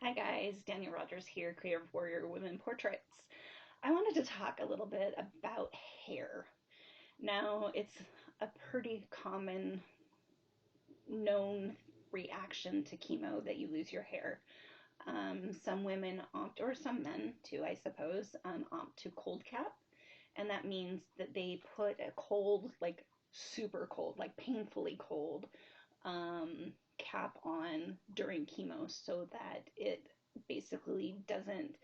Hi guys, Daniel Rogers here, creator of Warrior Women Portraits. I wanted to talk a little bit about hair. Now, it's a pretty common known reaction to chemo that you lose your hair. Some women opt, or some men too, I suppose, opt to cold cap. And that means that they put a cold, like super cold, like painfully cold, cap on during chemo so that it basically doesn't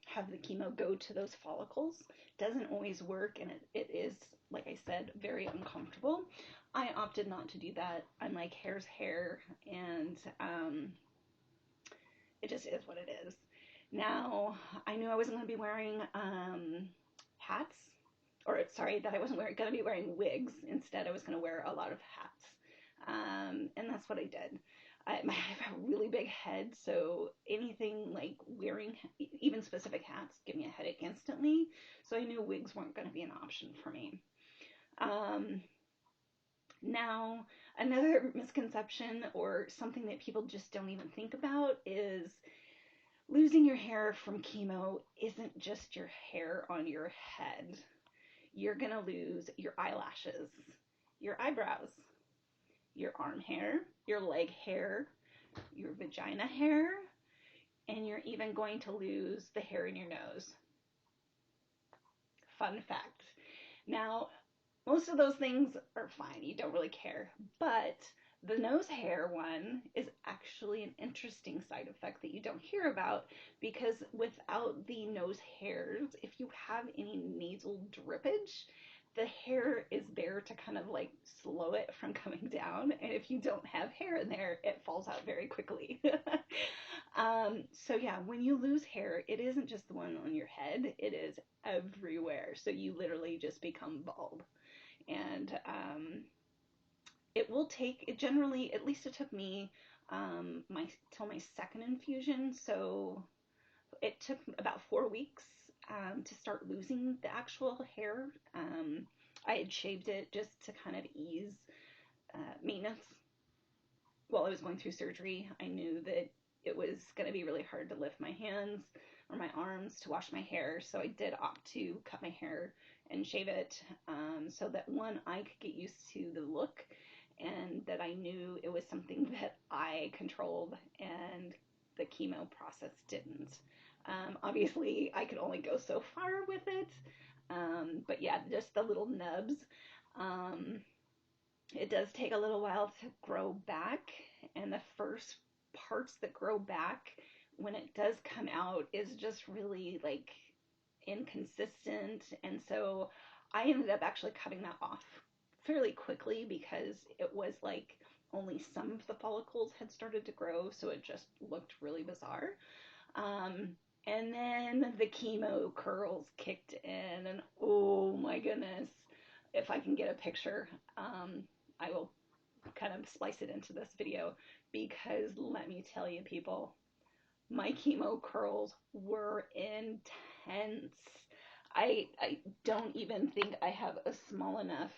have the chemo go to those follicles. Doesn't always work, and it is, like I said, very uncomfortable. I opted not to do that. I'm like, hair's hair, and it just is what it is. Now, I knew I wasn't going to be wearing hats, or sorry, that I wasn't going to be wearing wigs. Instead, I was going to wear a lot of hats. And that's what I did. I have a really big head, so anything like wearing even specific hats give me a headache instantly. So I knew wigs weren't going to be an option for me. Um, Now, another misconception or something that people just don't even think about is losing your hair from chemo isn't just your hair on your head. You're going to lose your eyelashes, your eyebrows, your arm hair, your leg hair, your vagina hair, and you're even going to lose the hair in your nose. Fun fact. Now, most of those things are fine. You don't really care. But the nose hair one is actually an interesting side effect that you don't hear about, because without the nose hairs, if you have any nasal drippage, the hair is there to kind of like slow it from coming down. And if you don't have hair in there, it falls out very quickly. So yeah, when you lose hair, it isn't just the one on your head, it is everywhere. So you literally just become bald. And it will take, it generally, at least it took me till my second infusion. So it took about 4 weeks to start losing the actual hair. I had shaved it just to kind of ease maintenance while I was going through surgery. I knew that it was going to be really hard to lift my hands or my arms to wash my hair, so I did opt to cut my hair and shave it, so that one, I could get used to the look, and that I knew it was something that I controlled and the chemo process didn't. Obviously, I could only go so far with it, but yeah, just the little nubs. Um, it does take a little while to grow back, and the first parts that grow back when it does come out is just really like inconsistent. And so I ended up actually cutting that off fairly quickly because it was like only some of the follicles had started to grow, so it just looked really bizarre. And then the chemo curls kicked in, and oh my goodness, if I can get a picture, I will kind of splice it into this video, because let me tell you, people, my chemo curls were intense. I don't even think I have a small enough,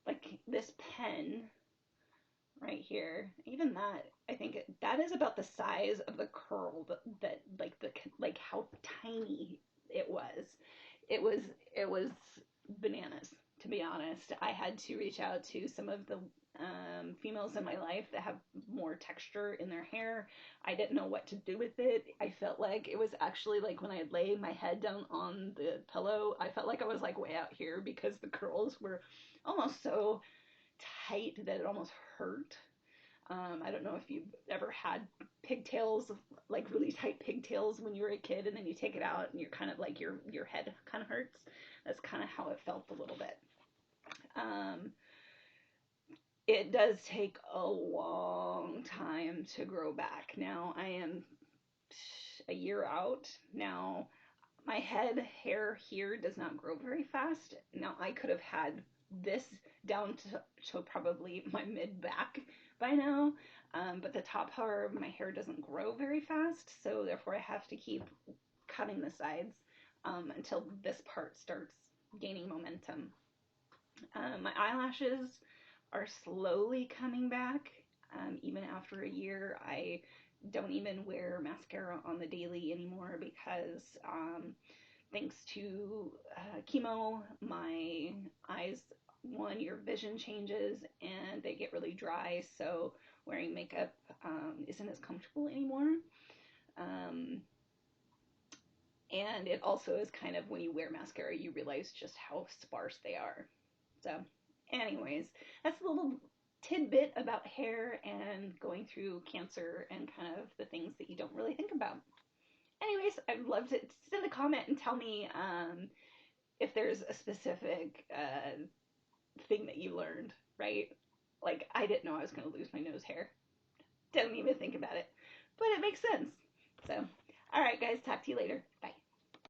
like this pen right here, even that, I think that is about the size of the curl that like like how tiny it was. It was bananas, to be honest. I had to reach out to some of the females in my life that have more texture in their hair. I didn't know what to do with it. I felt like it was actually like when I lay my head down on the pillow, I felt like I was like way out here because the curls were almost so tight that it almost hurt. I don't know if you've ever had pigtails, like really tight pigtails when you were a kid, and then you take it out and you're kind of like your head kind of hurts. That's kind of how it felt a little bit. Um, it does take a long time to grow back. Now I am a year out. Now my head hair here does not grow very fast. Now I could have had this down to probably my mid back by now, but the top part of my hair doesn't grow very fast, so therefore I have to keep cutting the sides until this part starts gaining momentum. My eyelashes are slowly coming back. Even after a year, I don't even wear mascara on the daily anymore because thanks to chemo, my eyes, one, your vision changes and they get really dry, so wearing makeup isn't as comfortable anymore. Um, and it also is kind of, when you wear mascara, you realize just how sparse they are. So, anyways, that's a little tidbit about hair and going through cancer and kind of the things that you don't really think about. Anyways, I'd love to send a comment and tell me if there's a specific thing that you learned, right? Like, I didn't know I was going to lose my nose hair. Didn't even think about it, but it makes sense. So, all right, guys, talk to you later. Bye.